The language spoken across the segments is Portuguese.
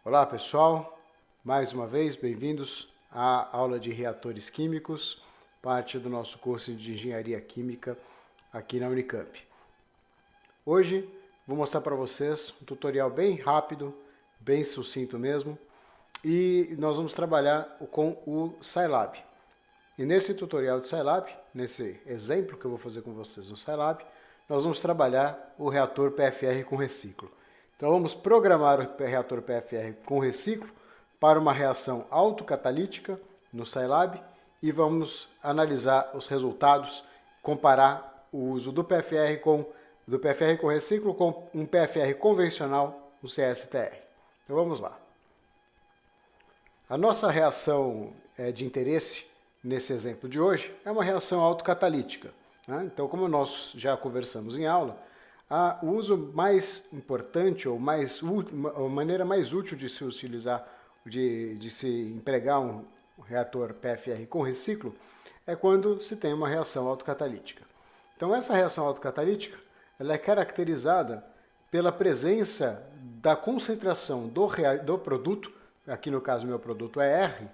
Olá pessoal, mais uma vez bem-vindos à aula de reatores químicos, parte do nosso curso de Engenharia Química aqui na Unicamp. Hoje vou mostrar para vocês um tutorial bem rápido, bem sucinto mesmo, e nós vamos trabalhar com o Scilab. E nesse tutorial de Scilab, nesse exemplo que eu vou fazer com vocês no Scilab, nós vamos trabalhar o reator PFR com reciclo. Então vamos programar o reator PFR com reciclo para uma reação autocatalítica no Scilab e vamos analisar os resultados, comparar o uso do PFR com reciclo com um PFR convencional no CSTR. Então vamos lá. A nossa reação de interesse nesse exemplo de hoje é uma reação autocatalítica, né? Então, como nós já conversamos em aula, o uso mais importante ou a maneira mais útil de se utilizar, de se empregar um reator PFR com reciclo é quando se tem uma reação autocatalítica. Então, essa reação autocatalítica ela é caracterizada pela presença da concentração do produto, aqui no caso meu produto é R,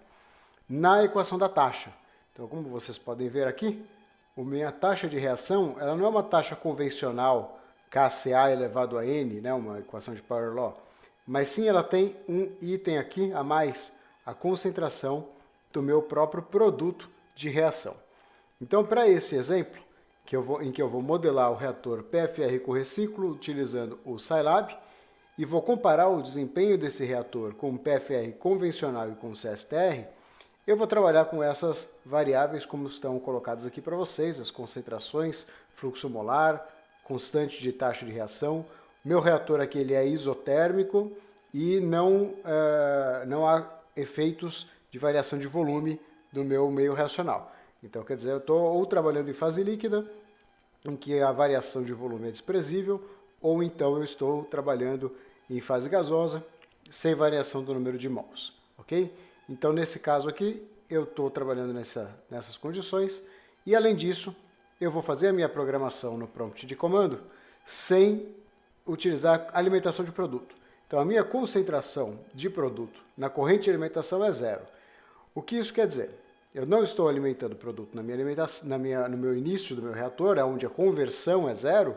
na equação da taxa. Então, como vocês podem ver aqui, a minha taxa de reação ela não é uma taxa convencional KCA elevado a N, né, uma equação de Power Law, mas sim ela tem um item aqui a mais, a concentração do meu próprio produto de reação. Então, para esse exemplo, em que eu vou modelar o reator PFR com reciclo utilizando o Scilab, e vou comparar o desempenho desse reator com o PFR convencional e com o CSTR, eu vou trabalhar com essas variáveis como estão colocadas aqui para vocês, as concentrações, fluxo molar, constante de taxa de reação. Meu reator aqui ele é isotérmico e não há efeitos de variação de volume do meu meio reacional. Então, quer dizer, eu estou ou trabalhando em fase líquida, em que a variação de volume é desprezível, ou então eu estou trabalhando em fase gasosa, sem variação do número de mols, ok? Então, nesse caso aqui, eu estou trabalhando nessas condições, e além disso, eu vou fazer a minha programação no prompt de comando sem utilizar alimentação de produto. Então, a minha concentração de produto na corrente de alimentação é zero. O que isso quer dizer? Eu não estou alimentando produto no meu início do meu reator, onde a conversão é zero,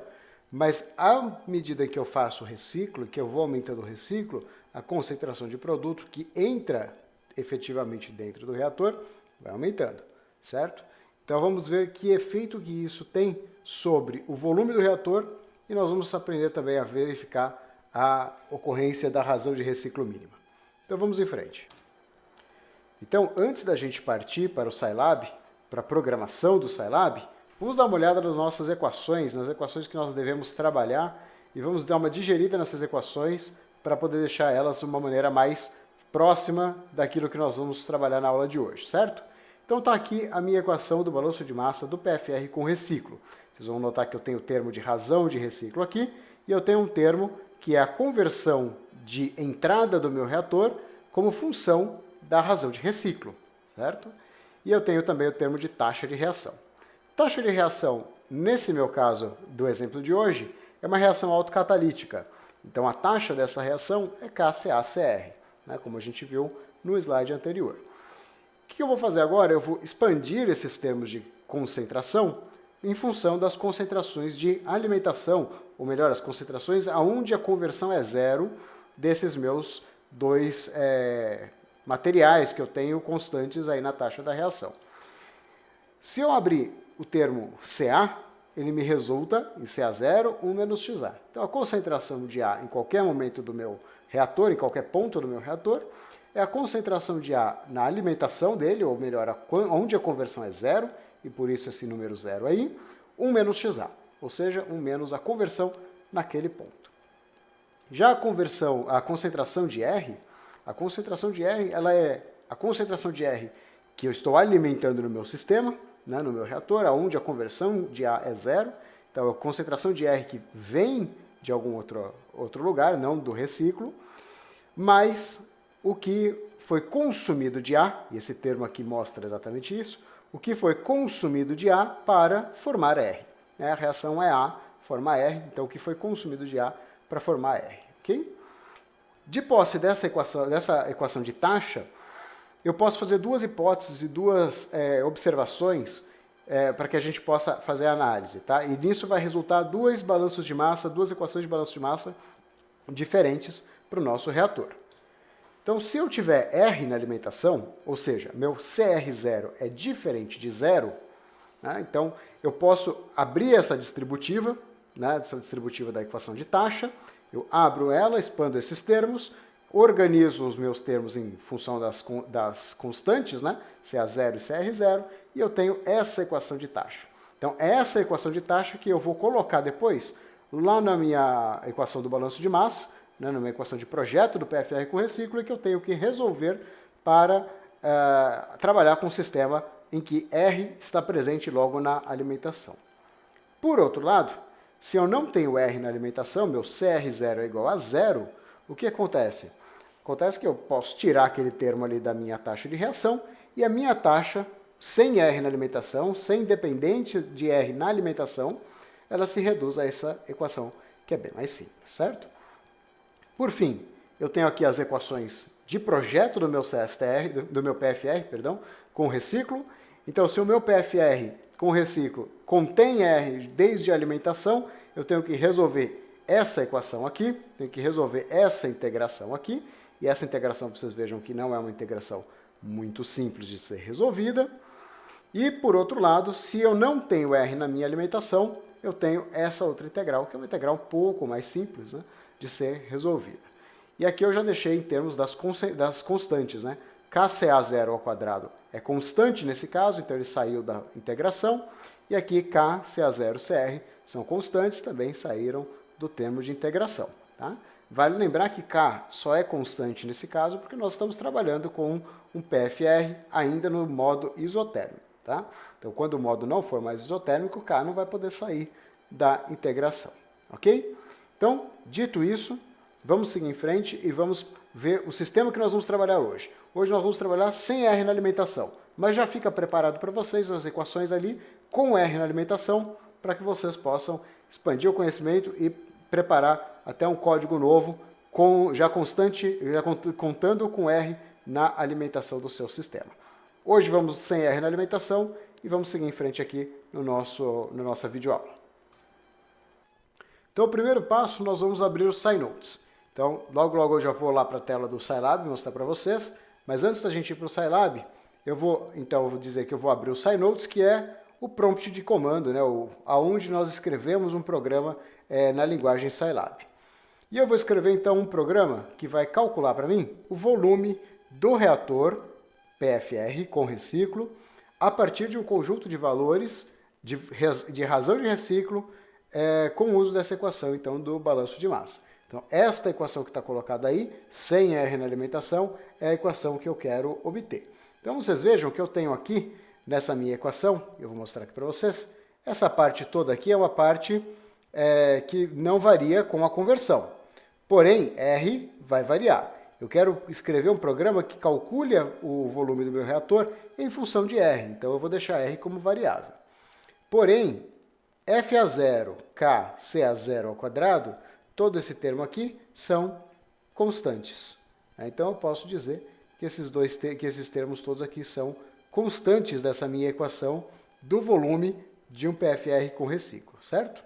mas à medida que eu faço o reciclo, que eu vou aumentando o reciclo, a concentração de produto que entra efetivamente dentro do reator vai aumentando, certo? Então vamos ver que efeito que isso tem sobre o volume do reator e nós vamos aprender também a verificar a ocorrência da razão de reciclo mínima. Então vamos em frente. Então, antes da gente partir para o Scilab, para a programação do Scilab, vamos dar uma olhada nas nossas equações, nas equações que nós devemos trabalhar e vamos dar uma digerida nessas equações para poder deixar elas de uma maneira mais próxima daquilo que nós vamos trabalhar na aula de hoje, certo? Então está aqui a minha equação do balanço de massa do PFR com reciclo. Vocês vão notar que eu tenho o termo de razão de reciclo aqui e eu tenho um termo que é a conversão de entrada do meu reator como função da razão de reciclo, certo? E eu tenho também o termo de taxa de reação. Taxa de reação, nesse meu caso do exemplo de hoje, é uma reação autocatalítica. Então a taxa dessa reação é KCACR, né, como a gente viu no slide anterior. O que eu vou fazer agora? Eu vou expandir esses termos de concentração em função das concentrações de alimentação, ou melhor, as concentrações aonde a conversão é zero desses meus dois materiais que eu tenho constantes aí na taxa da reação. Se eu abrir o termo Ca, ele me resulta em Ca0, 1 menos Xa. Então a concentração de A em qualquer momento do meu reator, em qualquer ponto do meu reator, é a concentração de A na alimentação dele, ou melhor, onde a conversão é zero, e por isso esse número zero aí, 1 menos Xa, ou seja, 1 menos a conversão naquele ponto. Já a concentração de R, ela é a concentração de R que eu estou alimentando no meu sistema, né, no meu reator, onde a conversão de A é zero. Então, a concentração de R que vem de algum outro lugar, não do reciclo, mas o que foi consumido de A, e esse termo aqui mostra exatamente isso, o que foi consumido de A para formar R. A reação é A, forma R, então o que foi consumido de A para formar R, ok? De posse dessa equação de taxa, eu posso fazer duas hipóteses e duas observações para que a gente possa fazer a análise, tá? E nisso vai resultar dois balanços de massa, duas equações de balanço de massa diferentes para o nosso reator. Então, se eu tiver R na alimentação, ou seja, meu CR0 é diferente de zero, né? Então eu posso abrir essa distributiva, né, essa distributiva da equação de taxa, eu abro ela, expando esses termos, organizo os meus termos em função das constantes, né, CA0 e CR0, e eu tenho essa equação de taxa. Então, é essa equação de taxa que eu vou colocar depois lá na minha equação do balanço de massa, né, na minha equação de projeto do PFR com reciclo, e que eu tenho que resolver para trabalhar com um sistema em que R está presente logo na alimentação. Por outro lado, se eu não tenho R na alimentação, meu CR0 é igual a zero, o que acontece? Acontece que eu posso tirar aquele termo ali da minha taxa de reação e a minha taxa, sem R na alimentação, sem dependente de R na alimentação, ela se reduz a essa equação que é bem mais simples, certo? Por fim, eu tenho aqui as equações de projeto do meu CSTR, do meu PFR, perdão, com reciclo. Então, se o meu PFR com reciclo contém R desde a alimentação, eu tenho que resolver essa equação aqui, tenho que resolver essa integração aqui, e essa integração, vocês vejam que não é uma integração muito simples de ser resolvida. E, por outro lado, se eu não tenho R na minha alimentação, eu tenho essa outra integral, que é uma integral um pouco mais simples, né, de ser resolvida. E aqui eu já deixei em termos das constantes, né? KCA0 ao quadrado é constante nesse caso, então ele saiu da integração. E aqui KCA0 CR são constantes, também saíram do termo de integração. Tá? Vale lembrar que K só é constante nesse caso porque nós estamos trabalhando com um PFR ainda no modo isotérmico. Tá? Então, quando o modo não for mais isotérmico, K não vai poder sair da integração. Ok? Então, dito isso, vamos seguir em frente e vamos ver o sistema que nós vamos trabalhar hoje. Hoje nós vamos trabalhar sem R na alimentação, mas já fica preparado para vocês as equações ali com R na alimentação para que vocês possam expandir o conhecimento e preparar até um código novo já contando com R na alimentação do seu sistema. Hoje vamos sem R na alimentação e vamos seguir em frente aqui na nossa videoaula. Então, o primeiro passo, nós vamos abrir o SciNotes. Então, logo eu já vou lá para a tela do Scilab mostrar para vocês, mas antes da gente ir para o Scilab, eu vou dizer que eu vou abrir o SciNotes, que é o prompt de comando, né, aonde nós escrevemos um programa na linguagem Scilab. E eu vou escrever então um programa que vai calcular para mim o volume do reator PFR com reciclo a partir de um conjunto de valores de razão de reciclo com o uso dessa equação então do balanço de massa. Então, esta equação que está colocada aí, sem R na alimentação, é a equação que eu quero obter. Então, vocês vejam que eu tenho aqui, nessa minha equação, eu vou mostrar aqui para vocês, essa parte toda aqui é uma parte que não varia com a conversão. Porém, R vai variar. Eu quero escrever um programa que calcule o volume do meu reator em função de R. Então, eu vou deixar R como variável. Porém, FA0, K, CA0 ao quadrado, todo esse termo aqui são constantes. Então, eu posso dizer que esses termos todos aqui são constantes dessa minha equação do volume de um PFR com reciclo, certo?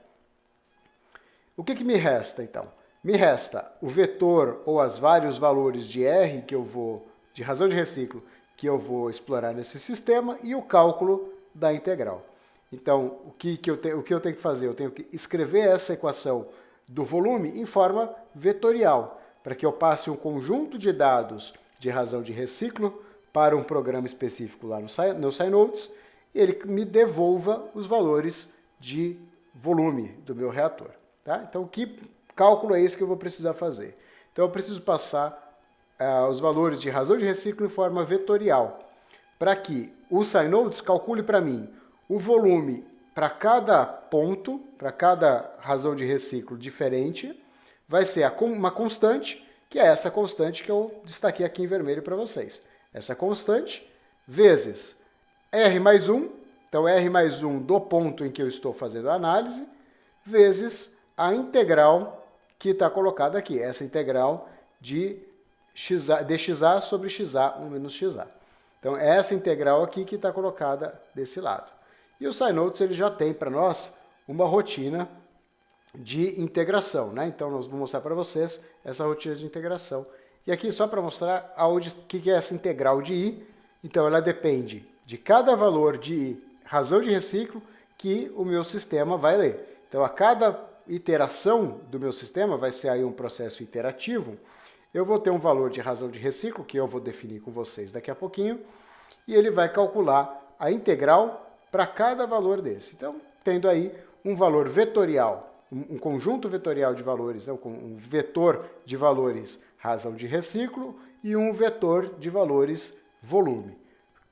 O que me resta, então? Me resta o vetor ou os vários valores de R de razão de reciclo que eu vou explorar nesse sistema e o cálculo da integral. Então, o que eu tenho que fazer? Eu tenho que escrever essa equação do volume em forma vetorial, para que eu passe um conjunto de dados de razão de reciclo para um programa específico lá no SciNotes, e ele me devolva os valores de volume do meu reator. Tá? Então, que cálculo é esse que eu vou precisar fazer? Então, eu preciso passar os valores de razão de reciclo em forma vetorial, para que o SciNotes calcule para mim o volume para cada ponto, para cada razão de reciclo diferente, vai ser uma constante, que é essa constante que eu destaquei aqui em vermelho para vocês. Essa constante vezes R mais 1, então R mais 1 do ponto em que eu estou fazendo a análise, vezes a integral que está colocada aqui. Essa integral de dxa sobre xa, 1 menos xa. Então, é essa integral aqui que está colocada desse lado. E o SciNotes ele já tem para nós uma rotina de integração, né? Então, nós vamos mostrar para vocês essa rotina de integração. E aqui só para mostrar o que é essa integral de I. Então, ela depende de cada valor de razão de reciclo que o meu sistema vai ler. Então, a cada iteração do meu sistema, vai ser aí um processo iterativo, eu vou ter um valor de razão de reciclo, que eu vou definir com vocês daqui a pouquinho, e ele vai calcular a integral para cada valor desse. Então, tendo aí um valor vetorial, um conjunto vetorial de valores, né, um vetor de valores razão de reciclo e um vetor de valores volume.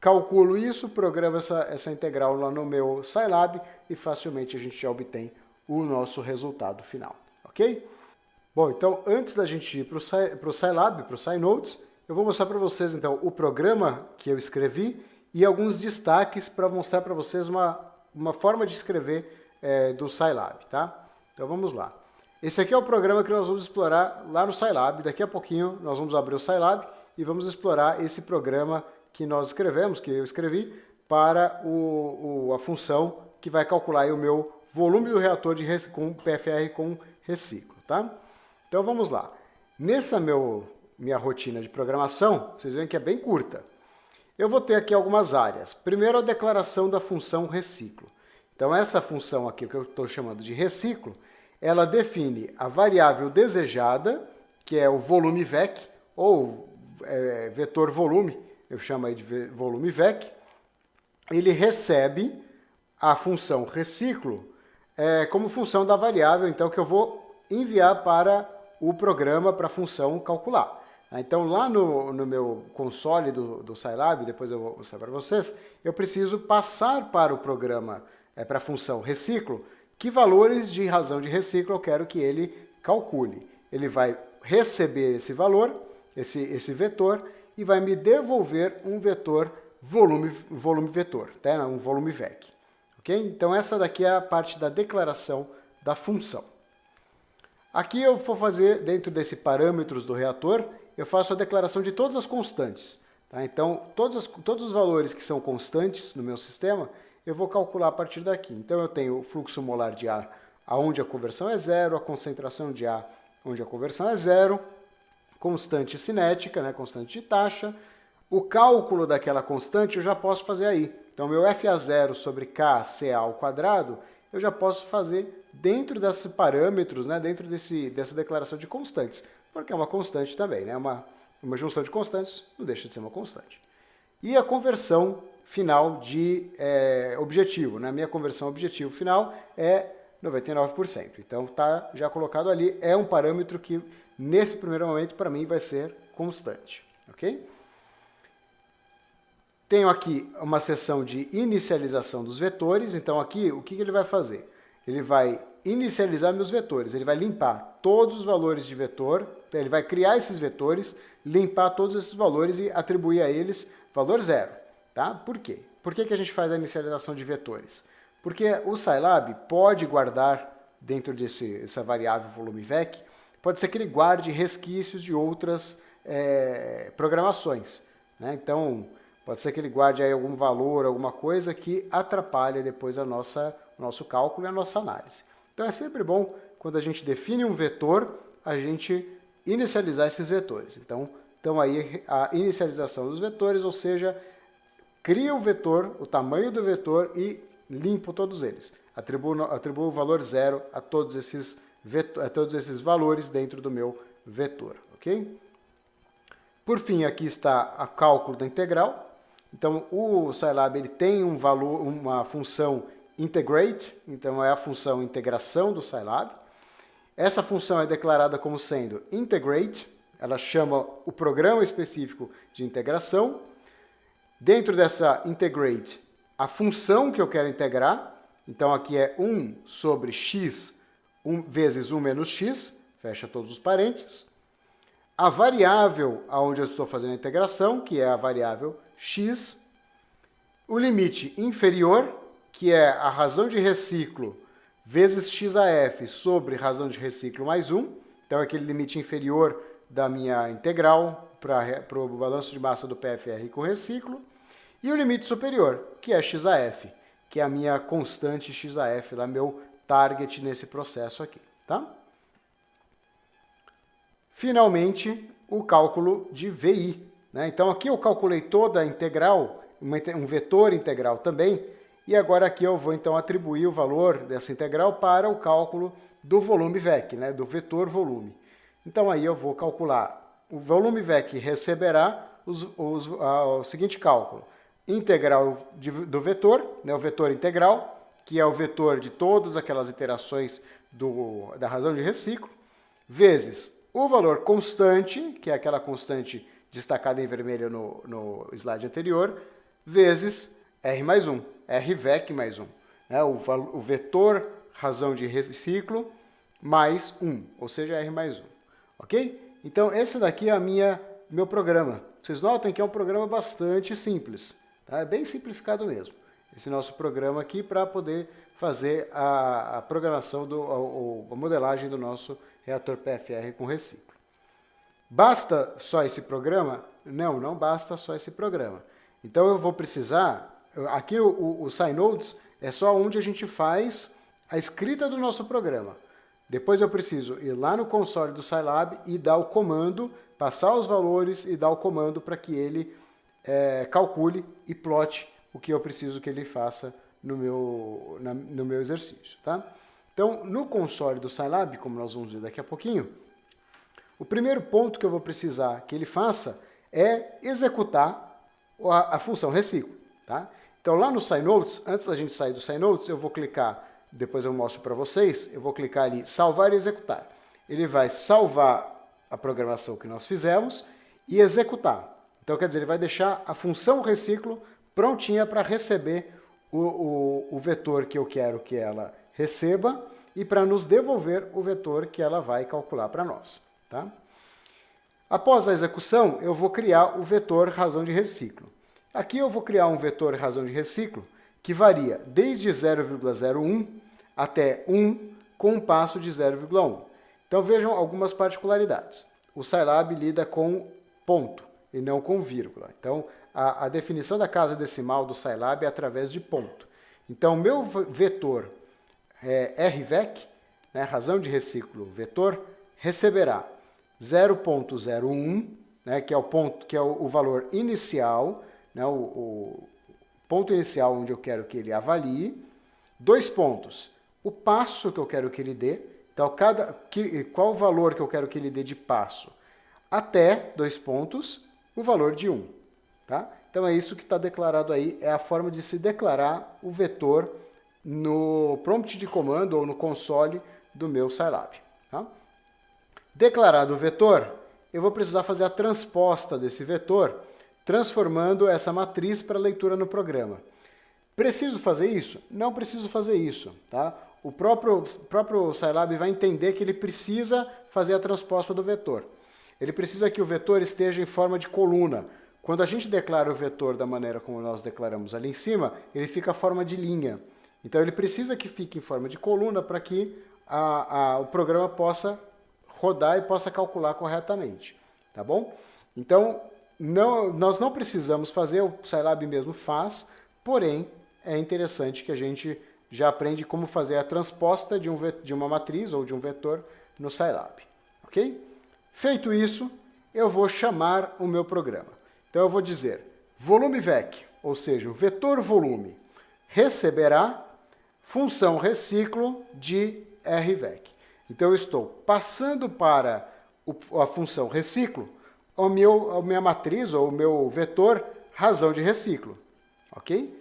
Calculo isso, programo essa integral lá no meu Scilab e facilmente a gente já obtém o nosso resultado final, ok? Bom, então antes da gente ir para o Scilab, para o SciNotes, eu vou mostrar para vocês então o programa que eu escrevi e alguns destaques para mostrar para vocês uma forma de escrever do Scilab, tá? Então vamos lá. Esse aqui é o programa que nós vamos explorar lá no Scilab. Daqui a pouquinho nós vamos abrir o Scilab e vamos explorar esse programa que nós escrevemos, que eu escrevi, para a função que vai calcular aí o meu volume do reator com PFR com reciclo, tá? Então vamos lá. Nessa minha rotina de programação, vocês veem que é bem curta. Eu vou ter aqui algumas áreas. Primeiro, a declaração da função reciclo. Então essa função aqui, que eu estou chamando de reciclo, ela define a variável desejada, que é o volume VEC, ou vetor volume, eu chamo aí de volume VEC. Ele recebe a função reciclo como função da variável, então, que eu vou enviar para o programa para a função calcular. Então, lá no meu console do Scilab, depois eu vou mostrar para vocês, eu preciso passar para o programa, para a função reciclo, que valores de razão de reciclo eu quero que ele calcule. Ele vai receber esse valor, esse vetor, e vai me devolver um vetor volume vetor, tá? Um volume VEC. Okay? Então essa daqui é a parte da declaração da função. Aqui eu vou fazer, dentro desse parâmetros do reator, eu faço a declaração de todas as constantes. Tá? Então todos os valores que são constantes no meu sistema, eu vou calcular a partir daqui. Então eu tenho o fluxo molar de ar onde a conversão é zero, a concentração de ar onde a conversão é zero, constante cinética, né, constante de taxa. O cálculo daquela constante eu já posso fazer aí. Então, meu FA0 sobre KCA ao quadrado, eu já posso fazer dentro desses parâmetros, né, dentro dessa declaração de constantes, porque é uma constante também, né, uma junção de constantes não deixa de ser uma constante. E a conversão final de objetivo, né, minha conversão objetivo final é 99%. Então, está já colocado ali, é um parâmetro que, nesse primeiro momento, para mim, vai ser constante, ok? Tenho aqui uma seção de inicialização dos vetores, então aqui o que ele vai fazer? Ele vai inicializar meus vetores, ele vai limpar todos os valores de vetor, ele vai criar esses vetores, limpar todos esses valores e atribuir a eles valor zero. Tá? Por quê? Por que a gente faz a inicialização de vetores? Porque o Scilab pode guardar dentro dessa variável volume VEC, pode ser que ele guarde resquícios de outras programações, né? Então, pode ser que ele guarde aí algum valor, alguma coisa que atrapalhe depois o nosso cálculo e a nossa análise. Então é sempre bom, quando a gente define um vetor, a gente inicializar esses vetores. Então aí a inicialização dos vetores, ou seja, cria o vetor, o tamanho do vetor e limpo todos eles. Atribuo o valor zero a todos esses valores dentro do meu vetor. Ok? Por fim, aqui está o cálculo da integral. Então, o Scilab ele tem uma função integrate, então é a função integração do Scilab. Essa função é declarada como sendo integrate, ela chama o programa específico de integração. Dentro dessa integrate, a função que eu quero integrar, então aqui é 1 sobre x vezes 1 menos x, fecha todos os parênteses. A variável onde eu estou fazendo a integração, que é a variável x, o limite inferior, que é a razão de reciclo vezes xaf sobre razão de reciclo mais 1, então é aquele limite inferior da minha integral para o balanço de massa do PFR com reciclo, e o limite superior, que é XAF, que é a minha constante XAF, lá, meu target nesse processo aqui, tá? Finalmente, o cálculo de VI, né? Então aqui eu calculei toda a integral, um vetor integral também, e agora aqui eu vou então atribuir o valor dessa integral para o cálculo do volume VEC, né? Do vetor volume. Então aí eu vou calcular, o volume VEC receberá o seguinte cálculo: integral do vetor, né? O vetor integral, que é o vetor de todas aquelas iterações da razão de reciclo, vezes o valor constante, que é aquela constante destacada em vermelho no slide anterior, vezes R mais 1, RVEC mais 1. Né? O vetor razão de reciclo mais 1, ou seja, R mais 1. Ok? Então, esse daqui é meu programa. Vocês notem que é um programa bastante simples. Tá? É bem simplificado mesmo. Esse nosso programa aqui para poder fazer a programação, a modelagem do nosso reator PFR com reciclo. Basta só esse programa? Não, não basta só esse programa. Então eu vou precisar, aqui o SciNodes é só onde a gente faz a escrita do nosso programa. Depois eu preciso ir lá no console do Scilab e dar o comando, passar os valores e dar o comando para que ele calcule e plote o que eu preciso que ele faça no meu exercício. Tá? Então, no console do Scilab, como nós vamos ver daqui a pouquinho, o primeiro ponto que eu vou precisar que ele faça é executar a função reciclo. Tá? Então, lá no SciNodes, antes da gente sair do SciNodes, eu vou clicar, depois eu mostro para vocês, eu vou clicar ali, salvar e executar. Ele vai salvar a programação que nós fizemos e executar. Então, quer dizer, ele vai deixar a função reciclo prontinha para receber o vetor que eu quero que ela receba e para nos devolver o vetor que ela vai calcular para nós. Tá? Após a execução, eu vou criar o vetor razão de reciclo. Aqui eu vou criar um vetor razão de reciclo que varia desde 0,01 até 1 com um passo de 0,1. Então vejam algumas particularidades. O Scilab lida com ponto e não com vírgula. Então a definição da casa decimal do Scilab é através de ponto. Então meu vetor RVEC, né, razão de reciclo vetor, receberá 0,01, né, que é o valor inicial, né, o ponto inicial onde eu quero que ele avalie, 2 pontos, o passo que eu quero que ele dê, então qual o valor que eu quero que ele dê de passo, até 2 pontos, o valor de 1. Tá? Então é isso que está declarado aí, é a forma de se declarar o vetor no prompt de comando ou no console do meu Scilab. Tá? Declarado o vetor, eu vou precisar fazer a transposta desse vetor, transformando essa matriz para leitura no programa. Preciso fazer isso? Não preciso fazer isso. Tá? O próprio Scilab vai entender que ele precisa fazer a transposta do vetor. Ele precisa que o vetor esteja em forma de coluna. Quando a gente declara o vetor da maneira como nós declaramos ali em cima, ele fica a forma de linha. Então ele precisa que fique em forma de coluna para que o programa possa rodar e possa calcular corretamente. Tá bom? Então, nós não precisamos fazer, o Scilab mesmo faz, porém, é interessante que a gente já aprende como fazer a transposta de uma matriz ou de um vetor no Scilab. Ok? Feito isso, eu vou chamar o meu programa. Então eu vou dizer volume VEC, ou seja, o vetor volume, receberá função reciclo de RVEC. Então eu estou passando para a função reciclo a minha matriz ou o meu vetor razão de reciclo. Ok?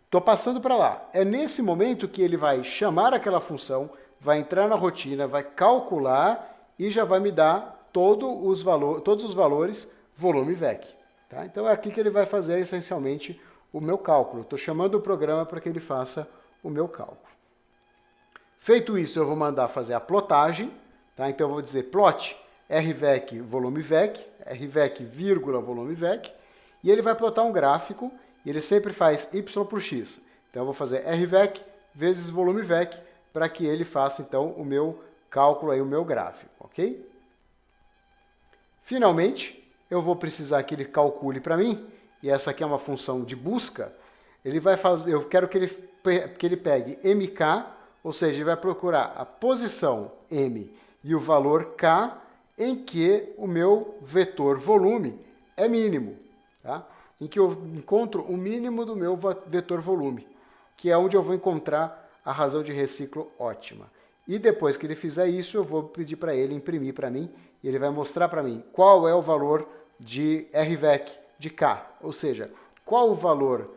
Estou passando para lá. É nesse momento que ele vai chamar aquela função, vai entrar na rotina, vai calcular e já vai me dar todos os valores volume VEC. Tá? Então é aqui que ele vai fazer essencialmente o meu cálculo. Estou chamando o programa para que ele faça o meu cálculo. Feito isso, eu vou mandar fazer a plotagem. Tá? Então eu vou dizer plot RVEC volume VEC, RVEC vírgula volume VEC, e ele vai plotar um gráfico, e ele sempre faz y por x. Então eu vou fazer RVEC vezes volume VEC, para que ele faça então o meu cálculo, aí, o meu gráfico. Ok? Finalmente, eu vou precisar que ele calcule para mim, e essa aqui é uma função de busca. Ele vai fazer, eu quero que ele pegue mk, ou seja, ele vai procurar a posição m e o valor k em que o meu vetor volume é mínimo, tá? Em que eu encontro o mínimo do meu vetor volume, que é onde eu vou encontrar a razão de reciclo ótima. E depois que ele fizer isso, eu vou pedir para ele imprimir para mim, e ele vai mostrar para mim qual é o valor de RVEC de K, ou seja, qual o valor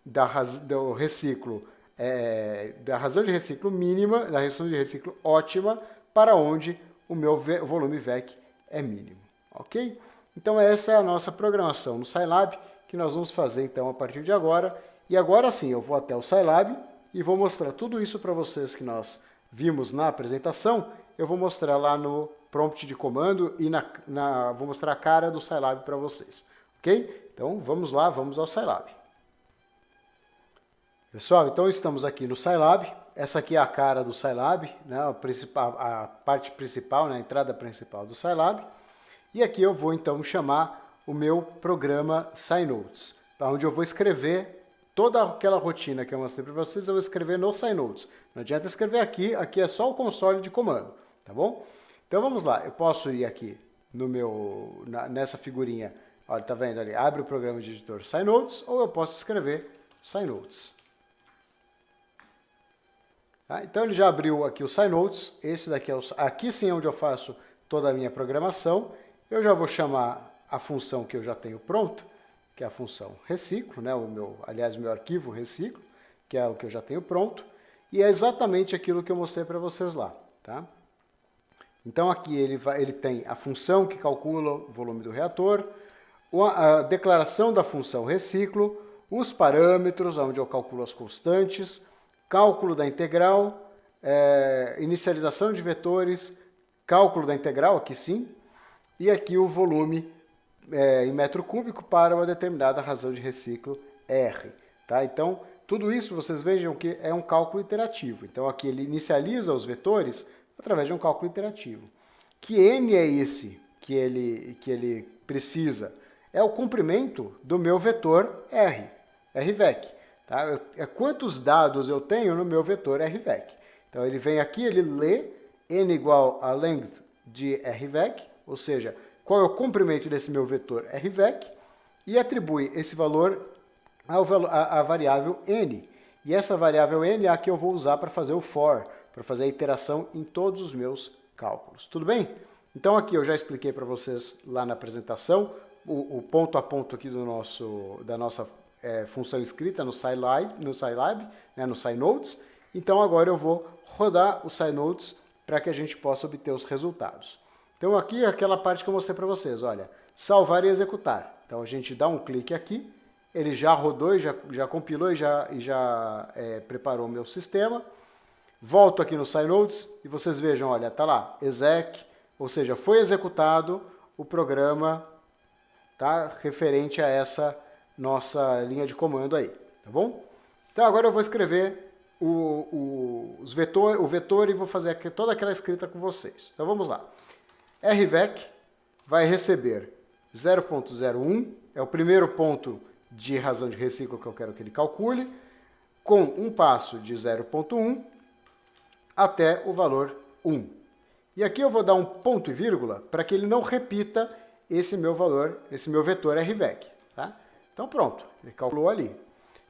do reciclo, da razão de reciclo mínima, da razão de reciclo ótima, para onde o meu volume VEC é mínimo, ok? Então essa é a nossa programação no Scilab, que nós vamos fazer então a partir de agora. E agora sim, eu vou até o Scilab e vou mostrar tudo isso para vocês que nós vimos na apresentação. Eu vou mostrar lá no prompt de comando e vou mostrar a cara do Scilab para vocês, ok? Então vamos lá, vamos ao Scilab. Pessoal, então estamos aqui no Scilab. Essa aqui é a cara do Scilab, né, a parte principal, né, a entrada principal do Scilab. E aqui eu vou então chamar o meu programa SciNotes, onde eu vou escrever toda aquela rotina que eu mostrei para vocês, eu vou escrever no SciNotes. Não adianta escrever aqui, aqui é só o console de comando, tá bom? Então vamos lá, eu posso ir aqui no nessa figurinha, olha, tá vendo ali, abre o programa de editor SciNotes, ou eu posso escrever SciNotes. Tá? Então ele já abriu aqui o SciNotes, esse daqui aqui sim é onde eu faço toda a minha programação. Eu já vou chamar a função que eu já tenho pronto, que é a função reciclo, né? Aliás, o meu arquivo reciclo, que é o que eu já tenho pronto, e é exatamente aquilo que eu mostrei para vocês lá. Tá? Então aqui ele tem a função que calcula o volume do reator, a declaração da função reciclo, os parâmetros, onde eu calculo as constantes, cálculo da integral, inicialização de vetores, cálculo da integral, aqui sim, e aqui o volume em metro cúbico para uma determinada razão de reciclo R. Tá? Então, tudo isso vocês vejam que é um cálculo iterativo. Então, aqui ele inicializa os vetores através de um cálculo iterativo. Que N é esse que ele precisa? É o comprimento do meu vetor R, RVEC. Tá? Quantos dados eu tenho no meu vetor RVEC? Então, ele vem aqui, ele lê N igual a length de RVEC, ou seja, qual é o comprimento desse meu vetor RVEC, e atribui esse valor à variável N. E essa variável N é a que eu vou usar para fazer o for, para fazer a iteração em todos os meus cálculos. Tudo bem? Então aqui eu já expliquei para vocês lá na apresentação o ponto a ponto aqui da nossa função escrita no Scilab, né, no SciNotes. Então agora eu vou rodar o SciNotes para que a gente possa obter os resultados. Então aqui é aquela parte que eu mostrei para vocês, olha, salvar e executar. Então a gente dá um clique aqui, ele já rodou, já compilou e já preparou o meu sistema. Volto aqui no SciNotes e vocês vejam, olha, tá lá, exec, ou seja, foi executado o programa, tá, referente a essa nossa linha de comando aí, tá bom? Então agora eu vou escrever o vetor e vou fazer toda aquela escrita com vocês. Então vamos lá. RVEC vai receber 0.01, é o primeiro ponto de razão de reciclo que eu quero que ele calcule, com um passo de 0.1 até o valor 1. E aqui eu vou dar um ponto e vírgula para que ele não repita esse meu valor, esse meu vetor RVEC. Tá? Então pronto, ele calculou ali.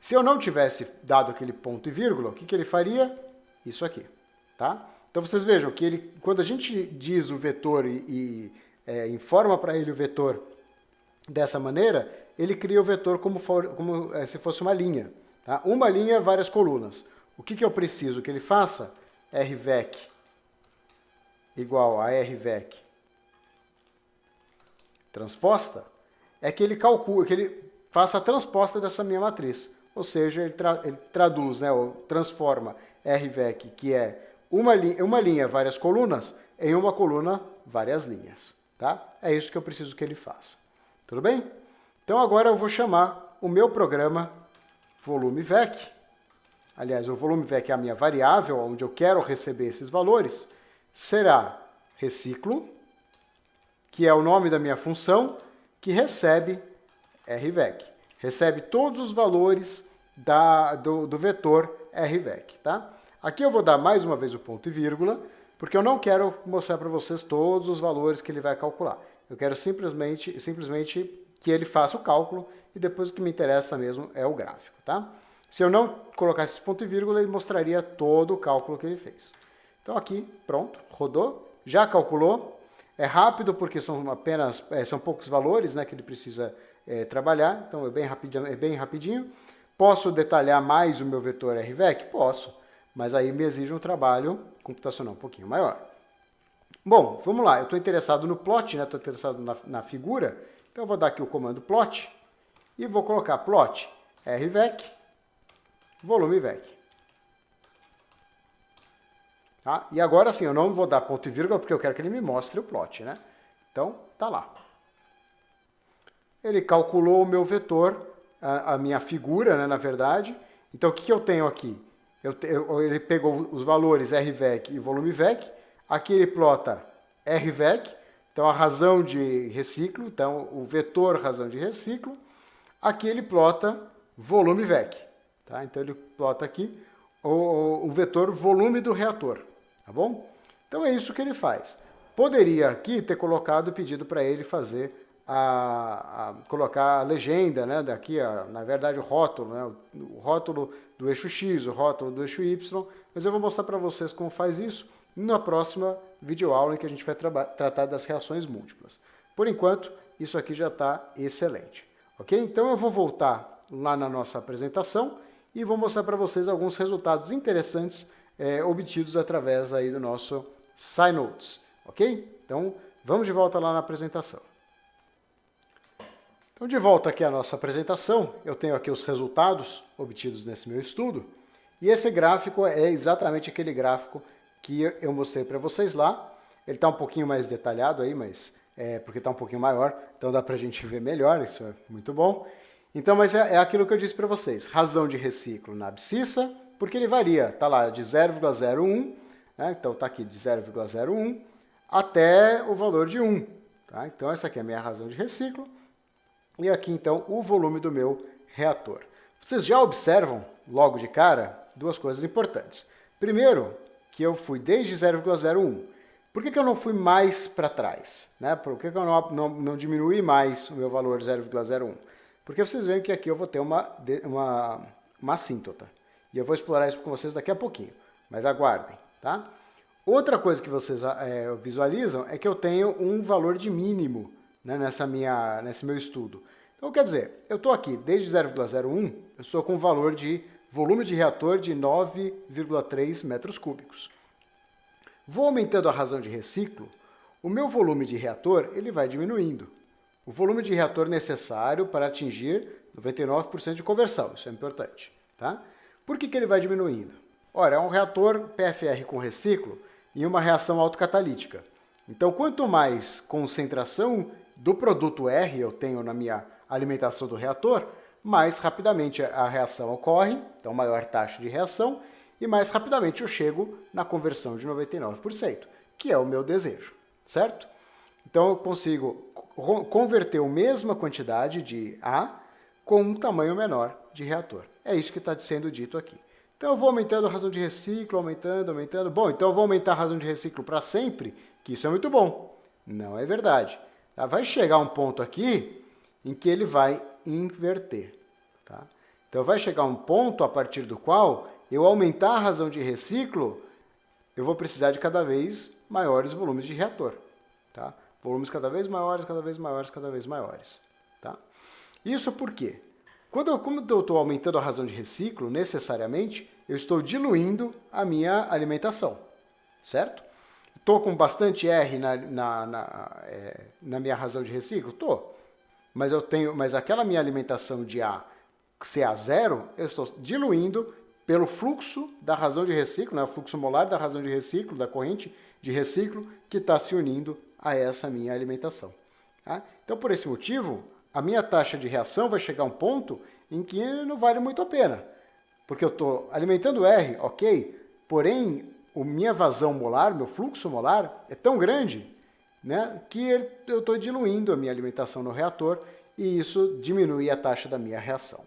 Se eu não tivesse dado aquele ponto e vírgula, o que ele faria? Isso aqui. Tá? Então vocês vejam que quando a gente diz o vetor e informa para ele o vetor dessa maneira, ele cria o vetor como se fosse uma linha. Tá? Uma linha, várias colunas. O que eu preciso que ele faça? RVEC igual a RVEC transposta, é que ele calcule, que ele faça a transposta dessa minha matriz. Ou seja, ele traduz, né, ou transforma RVEC, que é uma linha, várias colunas, em uma coluna, várias linhas. Tá? É isso que eu preciso que ele faça. Tudo bem? Então agora eu vou chamar o meu programa volume VEC. Aliás, o volume VEC é a minha variável, onde eu quero receber esses valores. Será reciclo, que é o nome da minha função, que recebe RVEC. Recebe todos os valores do vetor RVEC. Tá? Aqui eu vou dar mais uma vez o ponto e vírgula, porque eu não quero mostrar para vocês todos os valores que ele vai calcular. Eu quero simplesmente que ele faça o cálculo e depois o que me interessa mesmo é o gráfico. Tá? Se eu não colocasse esse ponto e vírgula, ele mostraria todo o cálculo que ele fez. Então aqui, pronto, rodou, já calculou. É rápido porque são poucos valores, né, que ele precisa trabalhar, então é bem rapidinho. Posso detalhar mais o meu vetor RVEC? Posso, mas aí me exige um trabalho computacional um pouquinho maior. Bom, vamos lá, eu estou interessado no plot, né, estou interessado na figura, então eu vou dar aqui o comando plot e vou colocar plot RVEC, volume VEC. Tá? E agora sim, eu não vou dar ponto e vírgula porque eu quero que ele me mostre o plot, né? Então, tá lá. Ele calculou o meu vetor, a minha figura, né, na verdade. Então, o que eu tenho aqui? Ele pegou os valores RVEC e volume VEC. Aqui ele plota RVEC, então a razão de reciclo, então o vetor razão de reciclo. Aqui ele plota volume VEC. Tá? Então, ele plota aqui o vetor volume do reator. Tá bom? Então é isso que ele faz. Poderia aqui ter colocado, pedido para ele fazer colocar a legenda, né, daqui, na verdade o rótulo, né, o rótulo do eixo X, o rótulo do eixo Y, mas eu vou mostrar para vocês como faz isso na próxima videoaula em que a gente vai tratar das reações múltiplas. Por enquanto, isso aqui já está excelente. Ok? Então eu vou voltar lá na nossa apresentação e vou mostrar para vocês alguns resultados interessantes obtidos através aí do nosso SciNotes, ok? Então, vamos de volta lá na apresentação. Então, de volta aqui à nossa apresentação, eu tenho aqui os resultados obtidos nesse meu estudo, e esse gráfico é exatamente aquele gráfico que eu mostrei para vocês lá. Ele está um pouquinho mais detalhado aí, mas porque está um pouquinho maior, então dá para a gente ver melhor, isso é muito bom. Então, mas é aquilo que eu disse para vocês, razão de reciclo na abscissa, porque ele varia, está lá de 0,01, né? Então está aqui de 0,01 até o valor de 1. Tá? Então essa aqui é a minha razão de reciclo, e aqui então o volume do meu reator. Vocês já observam, logo de cara, duas coisas importantes. Primeiro, que eu fui desde 0,01. Por que eu não fui mais para trás? Né? Por que eu não diminui mais o meu valor de 0,01? Porque vocês veem que aqui eu vou ter uma assíntota. E eu vou explorar isso com vocês daqui a pouquinho. Mas aguardem, tá? Outra coisa que vocês visualizam é que eu tenho um valor de mínimo, né, nesse meu estudo. Então, quer dizer, eu estou aqui desde 0,01, eu estou com um valor de volume de reator de 9,3 metros cúbicos. Vou aumentando a razão de reciclo, o meu volume de reator ele vai diminuindo. O volume de reator necessário para atingir 99% de conversão, isso é importante. Tá? Por que ele vai diminuindo? Ora, é um reator PFR com reciclo em uma reação autocatalítica. Então, quanto mais concentração do produto R eu tenho na minha alimentação do reator, mais rapidamente a reação ocorre, então maior taxa de reação, e mais rapidamente eu chego na conversão de 99%, que é o meu desejo, certo? Então eu consigo converter a mesma quantidade de A com um tamanho menor de reator. É isso que está sendo dito aqui. Então eu vou aumentando a razão de reciclo, aumentando. Bom, então eu vou aumentar a razão de reciclo para sempre, que isso é muito bom. Não é verdade. Tá? Vai chegar um ponto aqui em que ele vai inverter. Tá? Então vai chegar um ponto a partir do qual eu aumentar a razão de reciclo, eu vou precisar de cada vez maiores volumes de reator. Tá? Volumes cada vez maiores, cada vez maiores, cada vez maiores. Tá? Isso por quê? Como eu estou aumentando a razão de reciclo, necessariamente, eu estou diluindo a minha alimentação, certo? Estou com bastante R na minha razão de reciclo? Estou. Mas aquela minha alimentação de A, CA0, eu estou diluindo pelo fluxo da razão de reciclo, né, o fluxo molar da razão de reciclo, da corrente de reciclo, que está se unindo a essa minha alimentação. Tá? Então, por esse motivo, a minha taxa de reação vai chegar a um ponto em que não vale muito a pena. Porque eu estou alimentando R, ok, porém, a minha vazão molar, meu fluxo molar, é tão grande né, que eu estou diluindo a minha alimentação no reator e isso diminui a taxa da minha reação.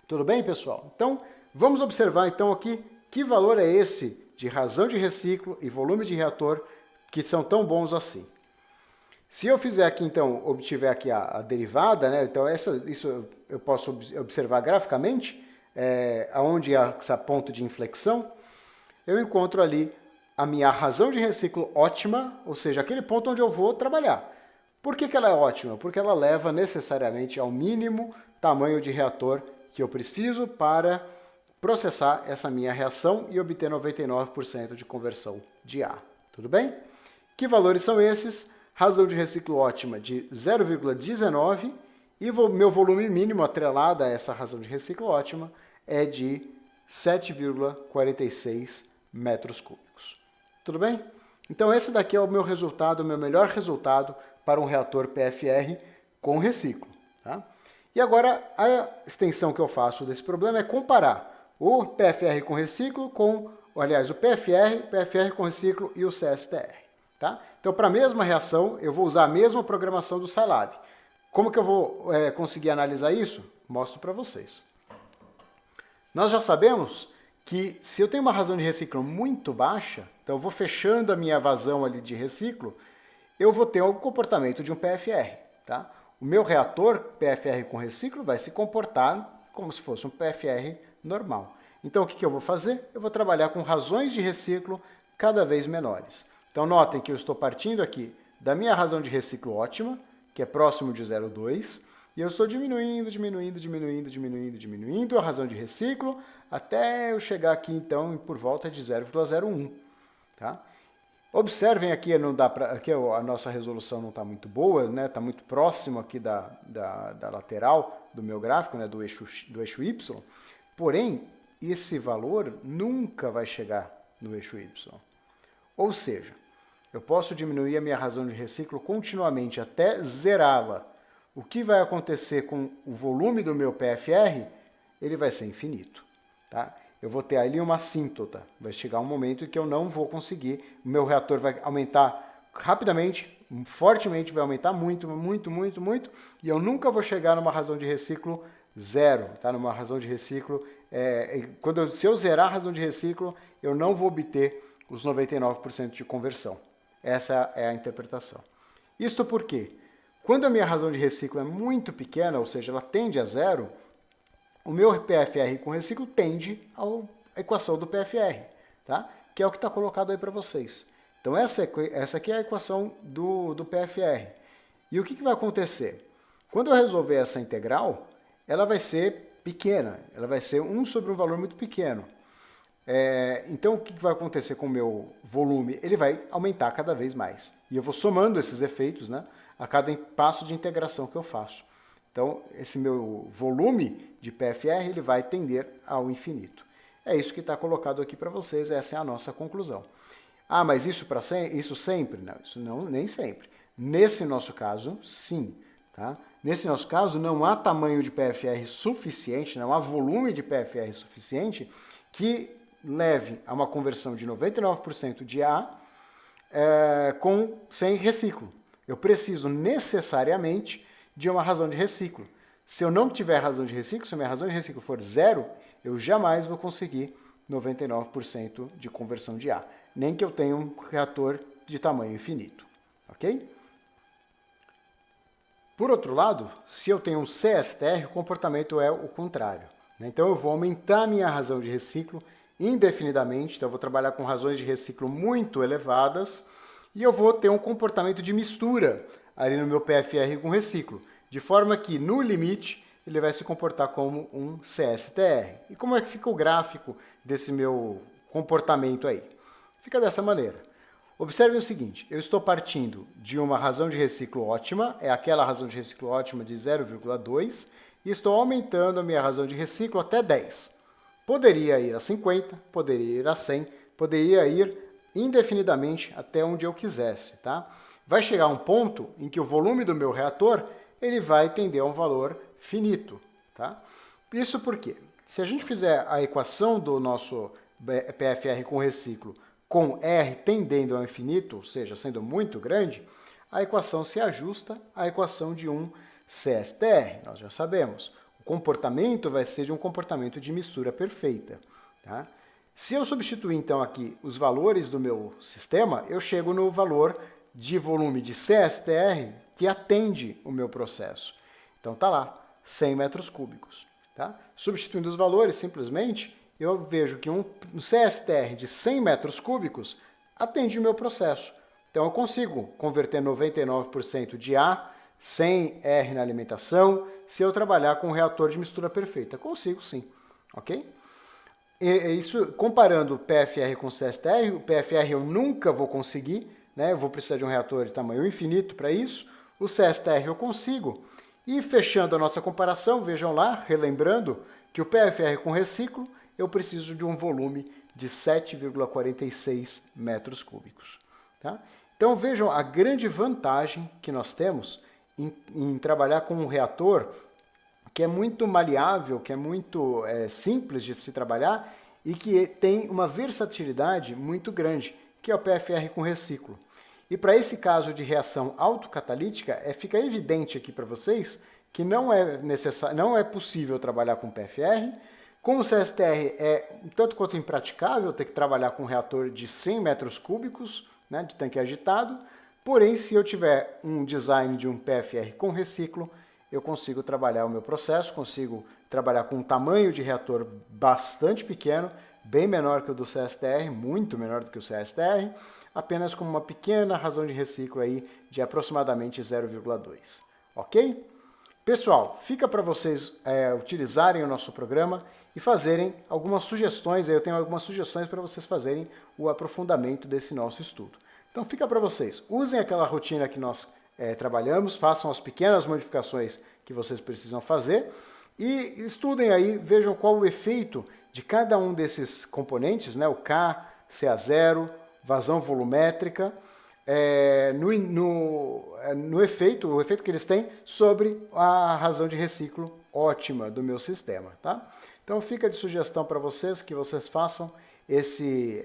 Tudo bem, pessoal? Então, vamos observar então aqui que valor é esse de razão de reciclo e volume de reator que são tão bons assim. Se eu fizer aqui, então, obtiver aqui a derivada, né, então isso eu posso observar graficamente, aonde há esse ponto de inflexão, eu encontro ali a minha razão de reciclo ótima, ou seja, aquele ponto onde eu vou trabalhar. Por que ela é ótima? Porque ela leva necessariamente ao mínimo tamanho de reator que eu preciso para processar essa minha reação e obter 99% de conversão de A. Tudo bem? Que valores são esses? Razão de reciclo ótima de 0,19 e meu volume mínimo atrelado a essa razão de reciclo ótima é de 7,46 metros cúbicos. Tudo bem? Então esse daqui é o meu resultado, o meu melhor resultado para um reator PFR com reciclo. Tá? E agora a extensão que eu faço desse problema é comparar o PFR com reciclo com, aliás, o PFR com reciclo e o CSTR. Tá? Então, para a mesma reação, eu vou usar a mesma programação do Scilab. Como que eu vou conseguir analisar isso? Mostro para vocês. Nós já sabemos que se eu tenho uma razão de reciclo muito baixa, então eu vou fechando a minha vazão ali de reciclo, eu vou ter o comportamento de um PFR. Tá? O meu reator PFR com reciclo vai se comportar como se fosse um PFR normal. Então, o que eu vou fazer? Eu vou trabalhar com razões de reciclo cada vez menores. Então, notem que eu estou partindo aqui da minha razão de reciclo ótima, que é próximo de 0,2, e eu estou diminuindo a razão de reciclo, até eu chegar aqui, então, por volta de 0,01. Tá? Observem aqui, aqui a nossa resolução não está muito boa, né? Está muito próximo aqui da lateral do meu gráfico, né? do eixo Y, porém, esse valor nunca vai chegar no eixo Y. Ou seja, eu posso diminuir a minha razão de reciclo continuamente até zerá-la. O que vai acontecer com o volume do meu PFR? Ele vai ser infinito. Tá? Eu vou ter ali uma assíntota. Vai chegar um momento em que eu não vou conseguir. O meu reator vai aumentar rapidamente, fortemente, vai aumentar muito, e eu nunca vou chegar numa razão de reciclo zero. Tá? Numa razão de reciclo, se eu zerar a razão de reciclo, eu não vou obter os 99% de conversão. Essa é a interpretação. Isto porque, quando a minha razão de reciclo é muito pequena, ou seja, ela tende a zero, o meu PFR com reciclo tende à equação do PFR, tá? Que é o que está colocado aí para vocês. Então essa aqui é a equação do PFR. E o que vai acontecer? Quando eu resolver essa integral, ela vai ser pequena, ela vai ser 1 sobre um valor muito pequeno. Então, o que vai acontecer com o meu volume? Ele vai aumentar cada vez mais. E eu vou somando esses efeitos, né, a cada passo de integração que eu faço. Então, esse meu volume de PFR ele vai tender ao infinito. É isso que está colocado aqui para vocês, essa é a nossa conclusão. Ah, mas isso sempre? Não, isso não, nem sempre. Nesse nosso caso, sim. Tá? Nesse nosso caso, não há tamanho de PFR suficiente, não há volume de PFR suficiente que leve a uma conversão de 99% de A sem reciclo. Eu preciso necessariamente de uma razão de reciclo. Se eu não tiver razão de reciclo, se a minha razão de reciclo for zero, eu jamais vou conseguir 99% de conversão de A. Nem que eu tenha um reator de tamanho infinito. Ok? Por outro lado, se eu tenho um CSTR, o comportamento é o contrário. Então eu vou aumentar a minha razão de reciclo indefinidamente, então eu vou trabalhar com razões de reciclo muito elevadas e eu vou ter um comportamento de mistura ali no meu PFR com reciclo, de forma que no limite ele vai se comportar como um CSTR. E como é que fica o gráfico desse meu comportamento aí? Fica dessa maneira. Observe o seguinte, eu estou partindo de uma razão de reciclo ótima, é aquela razão de reciclo ótima de 0,2, e estou aumentando a minha razão de reciclo até 10. Poderia ir a 50, poderia ir a 100, poderia ir indefinidamente até onde eu quisesse. Tá? Vai chegar um ponto em que o volume do meu reator ele vai tender a um valor finito. Tá? Isso porque, se a gente fizer a equação do nosso PFR com reciclo com R tendendo ao infinito, ou seja, sendo muito grande, a equação se ajusta à equação de um CSTR. Nós já sabemos. O comportamento vai ser de um comportamento de mistura perfeita. Tá? Se eu substituir, então, aqui os valores do meu sistema, eu chego no valor de volume de CSTR que atende o meu processo. Então, está lá, 100 metros cúbicos. Tá? Substituindo os valores, simplesmente, eu vejo que um CSTR de 100 metros cúbicos atende o meu processo. Então, eu consigo converter 99% de A, sem R na alimentação, se eu trabalhar com um reator de mistura perfeita. Consigo, sim. Ok? Isso, comparando o PFR com o CSTR, o PFR eu nunca vou conseguir, né? Eu vou precisar de um reator de tamanho infinito para isso. O CSTR eu consigo. E fechando a nossa comparação, vejam lá, relembrando, que o PFR com reciclo, eu preciso de um volume de 7,46 metros cúbicos. Tá? Então vejam a grande vantagem que nós temos em trabalhar com um reator que é muito maleável, que é muito simples de se trabalhar e que tem uma versatilidade muito grande, que é o PFR com reciclo. E para esse caso de reação autocatalítica, fica evidente aqui para vocês que não é possível trabalhar com PFR. Com o CSTR é tanto quanto impraticável ter que trabalhar com um reator de 100 metros cúbicos, né, de tanque agitado. Porém, se eu tiver um design de um PFR com reciclo, eu consigo trabalhar o meu processo, consigo trabalhar com um tamanho de reator bastante pequeno, bem menor que o do CSTR, muito menor do que o CSTR, apenas com uma pequena razão de reciclo aí de aproximadamente 0,2. Ok? Pessoal, fica para vocês utilizarem o nosso programa e fazerem algumas sugestões. Eu tenho algumas sugestões para vocês fazerem o aprofundamento desse nosso estudo. Então fica para vocês. Usem aquela rotina que nós trabalhamos, façam as pequenas modificações que vocês precisam fazer e estudem aí, vejam qual o efeito de cada um desses componentes, né, o K, CA0, vazão volumétrica, o efeito que eles têm sobre a razão de reciclo ótima do meu sistema. Tá? Então fica de sugestão para vocês que vocês façam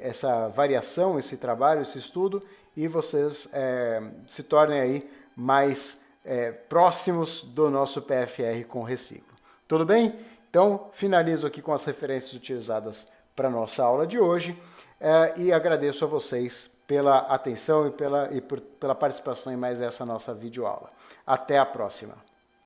essa variação, esse trabalho, esse estudo e vocês se tornem aí mais próximos do nosso PFR com reciclo. Tudo bem? Então finalizo aqui com as referências utilizadas para a nossa aula de hoje e agradeço a vocês pela atenção e pela participação em mais essa nossa videoaula. Até a próxima!